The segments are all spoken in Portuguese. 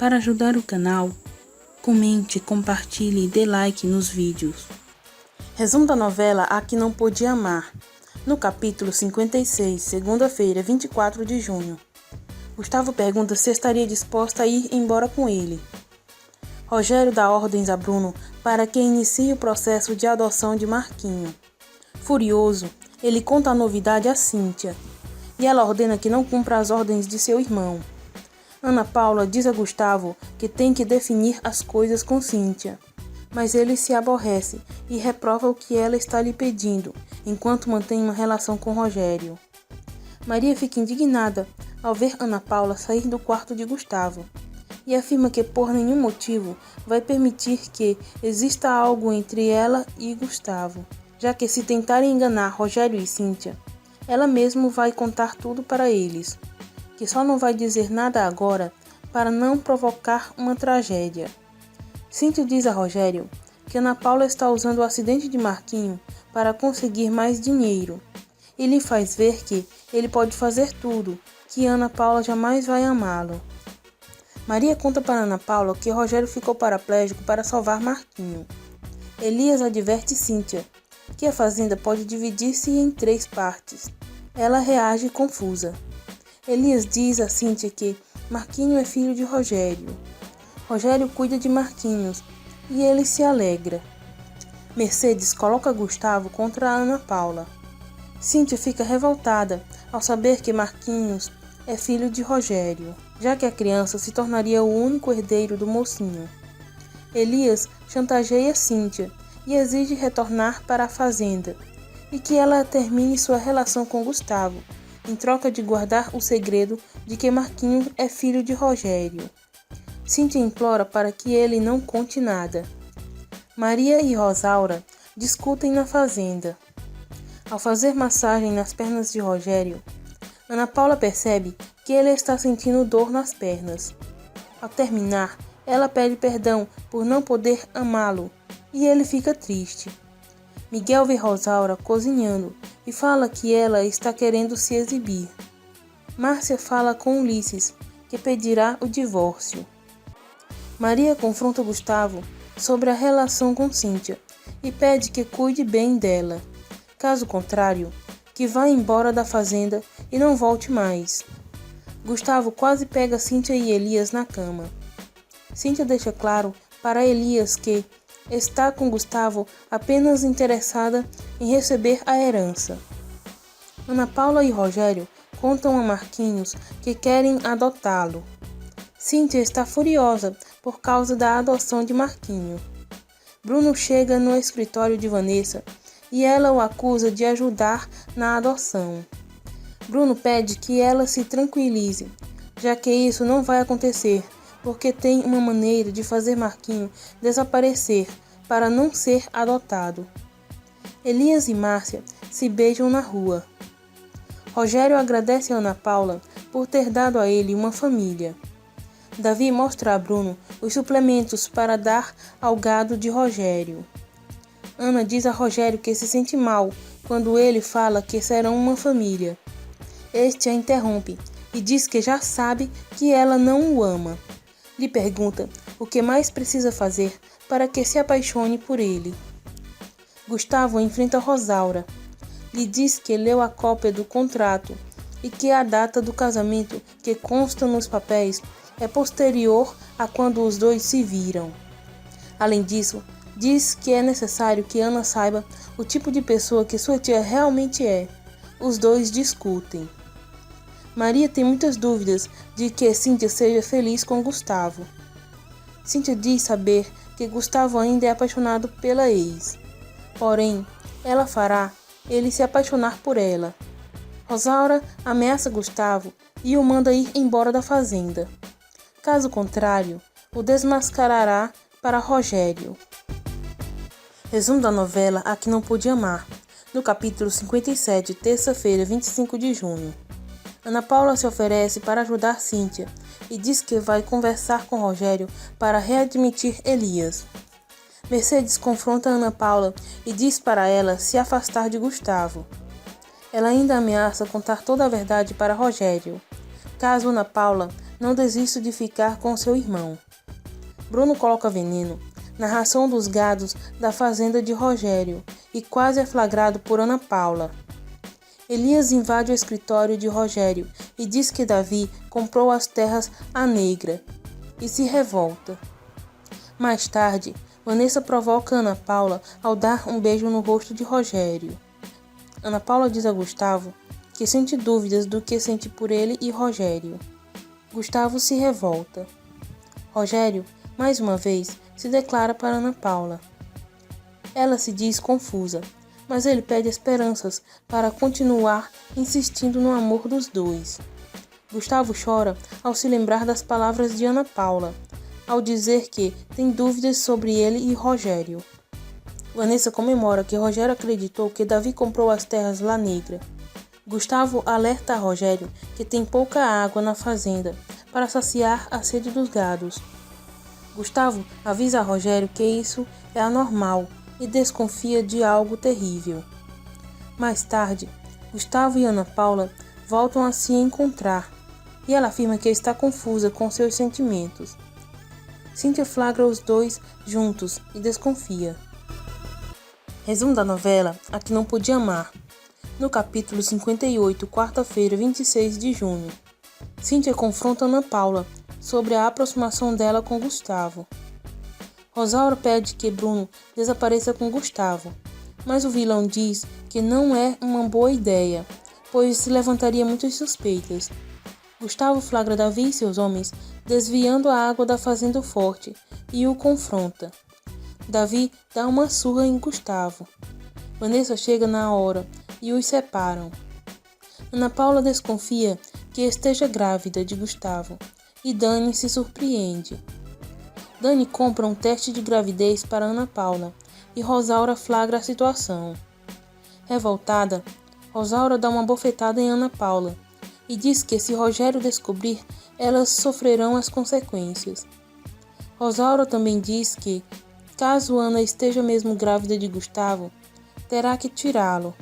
Para ajudar o canal, comente, compartilhe e dê like nos vídeos. Resumo da novela A Que Não Podia Amar, no capítulo 56, segunda-feira, 24 de junho. Gustavo pergunta se estaria disposta a ir embora com ele. Rogério dá ordens a Bruno para que inicie o processo de adoção de Marquinho. Furioso, ele conta a novidade a Cíntia, e ela ordena que não cumpra as ordens de seu irmão. Ana Paula diz a Gustavo que tem que definir as coisas com Cíntia, mas ele se aborrece e reprova o que ela está lhe pedindo, enquanto mantém uma relação com Rogério. Maria fica indignada ao ver Ana Paula sair do quarto de Gustavo e afirma que por nenhum motivo vai permitir que exista algo entre ela e Gustavo, já que se tentarem enganar Rogério e Cíntia, ela mesma vai contar tudo para eles, que só não vai dizer nada agora para não provocar uma tragédia. Cíntia diz a Rogério que Ana Paula está usando o acidente de Marquinho para conseguir mais dinheiro e lhe faz ver que ele pode fazer tudo, que Ana Paula jamais vai amá-lo. Maria conta para Ana Paula que Rogério ficou paraplégico para salvar Marquinho. Elias adverte Cíntia que a fazenda pode dividir-se em 3 partes. Ela reage confusa. Elias diz a Cíntia que Marquinho é filho de Rogério. Rogério cuida de Marquinhos e ele se alegra. Mercedes coloca Gustavo contra a Ana Paula. Cíntia fica revoltada ao saber que Marquinhos é filho de Rogério, já que a criança se tornaria o único herdeiro do mocinho. Elias chantageia Cíntia e exige retornar para a fazenda e que ela termine sua relação com Gustavo, em troca de guardar o segredo de que Marquinhos é filho de Rogério. Cíntia implora para que ele não conte nada. Maria e Rosaura discutem na fazenda. Ao fazer massagem nas pernas de Rogério, Ana Paula percebe que ele está sentindo dor nas pernas. Ao terminar, ela pede perdão por não poder amá-lo e ele fica triste. Miguel vê Rosaura cozinhando e fala que ela está querendo se exibir. Márcia fala com Ulisses, que pedirá o divórcio. Maria confronta Gustavo sobre a relação com Cíntia e pede que cuide bem dela. Caso contrário, que vá embora da fazenda e não volte mais. Gustavo quase pega Cíntia e Elias na cama. Cíntia deixa claro para Elias que está com Gustavo apenas interessada em receber a herança. Ana Paula e Rogério contam a Marquinhos que querem adotá-lo. Cíntia está furiosa por causa da adoção de Marquinho. Bruno chega no escritório de Vanessa e ela o acusa de ajudar na adoção. Bruno pede que ela se tranquilize, já que isso não vai acontecer, porque tem uma maneira de fazer Marquinho desaparecer para não ser adotado. Elias e Márcia se beijam na rua. Rogério agradece a Ana Paula por ter dado a ele uma família. Davi mostra a Bruno os suplementos para dar ao gado de Rogério. Ana diz a Rogério que se sente mal quando ele fala que serão uma família. Este a interrompe e diz que já sabe que ela não o ama. Lhe pergunta o que mais precisa fazer para que se apaixone por ele. Gustavo enfrenta Rosaura. Lhe diz que leu a cópia do contrato e que a data do casamento que consta nos papéis é posterior a quando os dois se viram. Além disso, diz que é necessário que Ana saiba o tipo de pessoa que sua tia realmente é. Os dois discutem. Maria tem muitas dúvidas de que Cíntia seja feliz com Gustavo. Cíntia diz saber que Gustavo ainda é apaixonado pela ex. Porém, ela fará ele se apaixonar por ela. Rosaura ameaça Gustavo e o manda ir embora da fazenda. Caso contrário, o desmascarará para Rogério. Resumo da novela A Que Não Podia Amar, no capítulo 57, terça-feira, 25 de junho. Ana Paula se oferece para ajudar Cíntia e diz que vai conversar com Rogério para readmitir Elias. Mercedes confronta Ana Paula e diz para ela se afastar de Gustavo. Ela ainda ameaça contar toda a verdade para Rogério, caso Ana Paula Não desisto de ficar com seu irmão. Bruno coloca veneno na ração dos gados da fazenda de Rogério e quase é flagrado por Ana Paula. Elias invade o escritório de Rogério e diz que Davi comprou as terras à negra e se revolta. Mais tarde, Vanessa provoca Ana Paula ao dar um beijo no rosto de Rogério. Ana Paula diz a Gustavo que sente dúvidas do que sente por ele e Rogério. Gustavo se revolta. Rogério, mais uma vez, se declara para Ana Paula. Ela se diz confusa, mas ele pede esperanças para continuar insistindo no amor dos dois. Gustavo chora ao se lembrar das palavras de Ana Paula, ao dizer que tem dúvidas sobre ele e Rogério. Vanessa comemora que Rogério acreditou que Davi comprou as terras La Negra. Gustavo alerta a Rogério que tem pouca água na fazenda para saciar a sede dos gados. Gustavo avisa a Rogério que isso é anormal e desconfia de algo terrível. Mais tarde, Gustavo e Ana Paula voltam a se encontrar e ela afirma que está confusa com seus sentimentos. Cíntia flagra os dois juntos e desconfia. Resumo da novela A Que Não Podia Amar. No capítulo 58, quarta-feira, 26 de junho. Cíntia confronta Ana Paula sobre a aproximação dela com Gustavo. Rosaura pede que Bruno desapareça com Gustavo, mas o vilão diz que não é uma boa ideia, pois se levantaria muitas suspeitas. Gustavo flagra Davi e seus homens desviando a água da fazenda forte e o confronta. Davi dá uma surra em Gustavo. Vanessa chega na hora e os separam. Ana Paula desconfia que esteja grávida de Gustavo e Dani se surpreende. Dani compra um teste de gravidez para Ana Paula e Rosaura flagra a situação. Revoltada, Rosaura dá uma bofetada em Ana Paula e diz que se Rogério descobrir, elas sofrerão as consequências. Rosaura também diz que, caso Ana esteja mesmo grávida de Gustavo, terá que tirá-lo.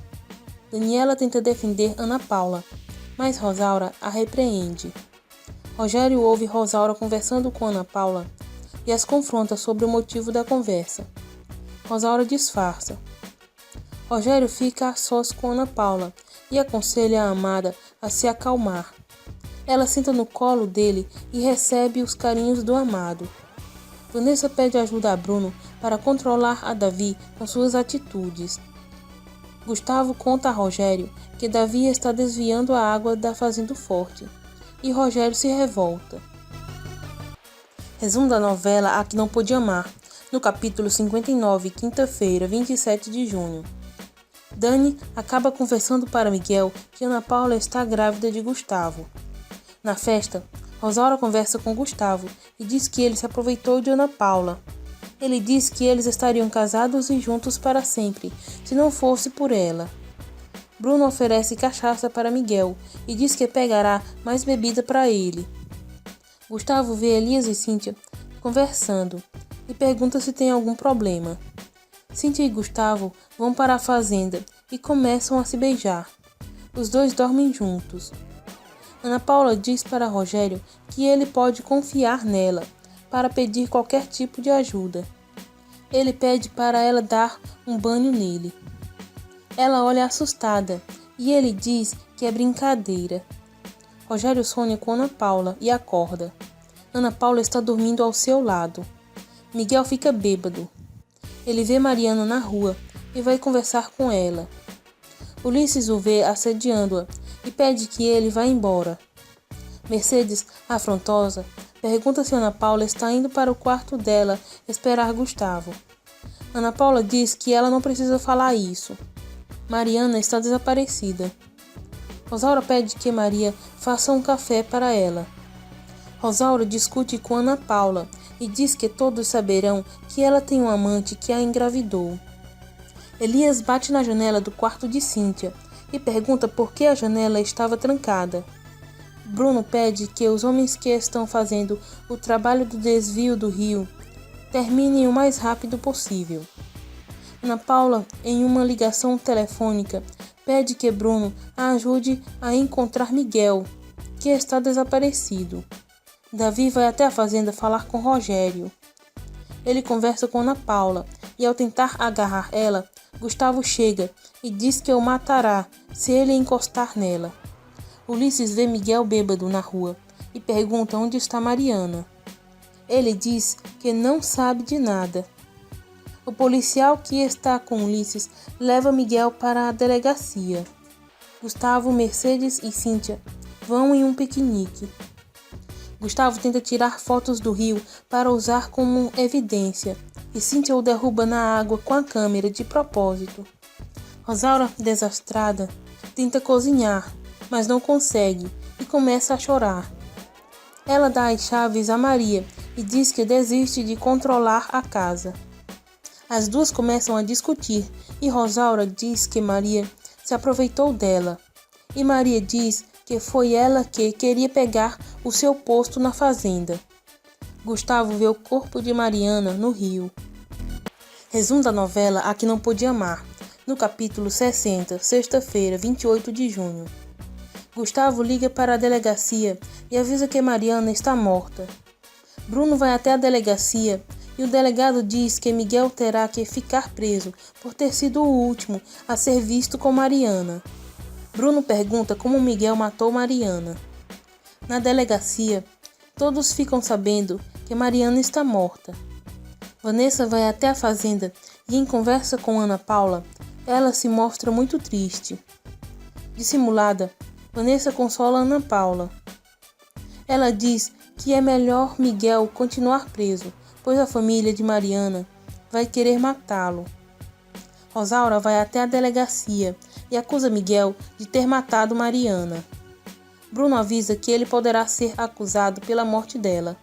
Daniela tenta defender Ana Paula, mas Rosaura a repreende. Rogério ouve Rosaura conversando com Ana Paula e as confronta sobre o motivo da conversa. Rosaura disfarça. Rogério fica a sós com Ana Paula e aconselha a amada a se acalmar. Ela senta no colo dele e recebe os carinhos do amado. Vanessa pede ajuda a Bruno para controlar a Davi com suas atitudes. Gustavo conta a Rogério que Davi está desviando a água da fazenda forte e Rogério se revolta. Resumo da novela A Que Não Podia Amar, no capítulo 59, quinta-feira, 27 de junho. Dani acaba confessando para Miguel que Ana Paula está grávida de Gustavo. Na festa, Rosaura conversa com Gustavo e diz que ele se aproveitou de Ana Paula. Ele diz que eles estariam casados e juntos para sempre, se não fosse por ela. Bruno oferece cachaça para Miguel e diz que pegará mais bebida para ele. Gustavo vê Elias e Cíntia conversando e pergunta se tem algum problema. Cíntia e Gustavo vão para a fazenda e começam a se beijar. Os dois dormem juntos. Ana Paula diz para Rogério que ele pode confiar nela para pedir qualquer tipo de ajuda. Ele pede para ela dar um banho nele. Ela olha assustada e ele diz que é brincadeira. Rogério sonha com Ana Paula e acorda. Ana Paula está dormindo ao seu lado. Miguel fica bêbado. Ele vê Mariana na rua e vai conversar com ela. Ulisses o vê assediando-a e pede que ele vá embora. Mercedes, afrontosa, pergunta se Ana Paula está indo para o quarto dela esperar Gustavo. Ana Paula diz que ela não precisa falar isso. Mariana está desaparecida. Rosaura pede que Maria faça um café para ela. Rosaura discute com Ana Paula e diz que todos saberão que ela tem um amante que a engravidou. Elias bate na janela do quarto de Cíntia e pergunta por que a janela estava trancada. Bruno pede que os homens que estão fazendo o trabalho do desvio do rio terminem o mais rápido possível. Ana Paula, em uma ligação telefônica, pede que Bruno a ajude a encontrar Miguel, que está desaparecido. Davi vai até a fazenda falar com Rogério. Ele conversa com Ana Paula e, ao tentar agarrar ela, Gustavo chega e diz que o matará se ele encostar nela. Ulisses vê Miguel bêbado na rua e pergunta onde está Mariana. Ele diz que não sabe de nada. O policial que está com Ulisses leva Miguel para a delegacia. Gustavo, Mercedes e Cíntia vão em um piquenique. Gustavo tenta tirar fotos do rio para usar como evidência, e Cíntia o derruba na água com a câmera de propósito. Rosaura, desastrada, tenta cozinhar, mas não consegue e começa a chorar. Ela dá as chaves a Maria e diz que desiste de controlar a casa. As duas começam a discutir e Rosaura diz que Maria se aproveitou dela. E Maria diz que foi ela que queria pegar o seu posto na fazenda. Gustavo vê o corpo de Mariana no rio. Resumo da novela A Que Não Podia Amar, no capítulo 60, sexta-feira, 28 de junho. Gustavo liga para a delegacia e avisa que Mariana está morta. Bruno vai até a delegacia e o delegado diz que Miguel terá que ficar preso por ter sido o último a ser visto com Mariana. Bruno pergunta como Miguel matou Mariana. Na delegacia, todos ficam sabendo que Mariana está morta. Vanessa vai até a fazenda e, em conversa com Ana Paula, ela se mostra muito triste. Dissimulada, Vanessa consola Ana Paula. Ela diz que é melhor Miguel continuar preso, pois a família de Mariana vai querer matá-lo. Rosaura vai até a delegacia e acusa Miguel de ter matado Mariana. Bruno avisa que ele poderá ser acusado pela morte dela.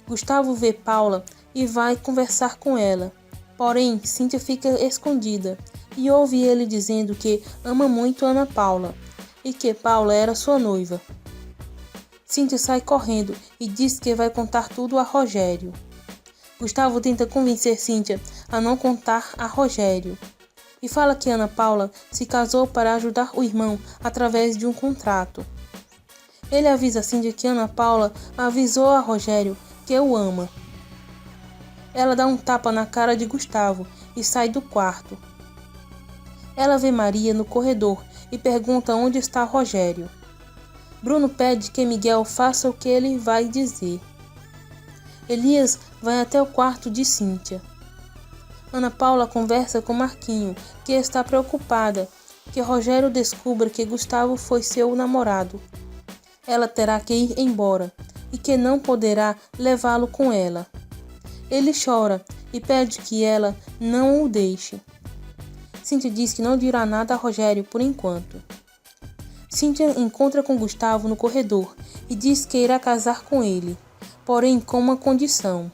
Gustavo vê Paula e vai conversar com ela. Porém, Cíntia fica escondida e ouve ele dizendo que ama muito Ana Paula e que Paula era sua noiva. Cíntia sai correndo e diz que vai contar tudo a Rogério. Gustavo tenta convencer Cíntia a não contar a Rogério e fala que Ana Paula se casou para ajudar o irmão através de um contrato. Ele avisa Cíntia que Ana Paula avisou a Rogério que o ama. Ela dá um tapa na cara de Gustavo e sai do quarto. Ela vê Maria no corredor e pergunta onde está Rogério. Bruno pede que Miguel faça o que ele vai dizer. Elias vai até o quarto de Cíntia. Ana Paula conversa com Marquinho, que está preocupada que Rogério descubra que Gustavo foi seu namorado. Ela terá que ir embora e que não poderá levá-lo com ela. Ele chora e pede que ela não o deixe. Cíntia diz que não dirá nada a Rogério por enquanto. Cíntia encontra com Gustavo no corredor e diz que irá casar com ele, porém com uma condição.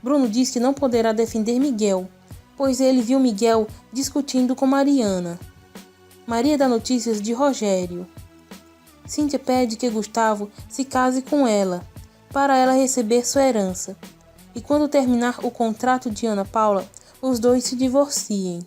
Bruno diz que não poderá defender Miguel, pois ele viu Miguel discutindo com Mariana. Maria dá notícias de Rogério. Cíntia pede que Gustavo se case com ela, para ela receber sua herança, e quando terminar o contrato de Ana Paula, os dois se divorciem.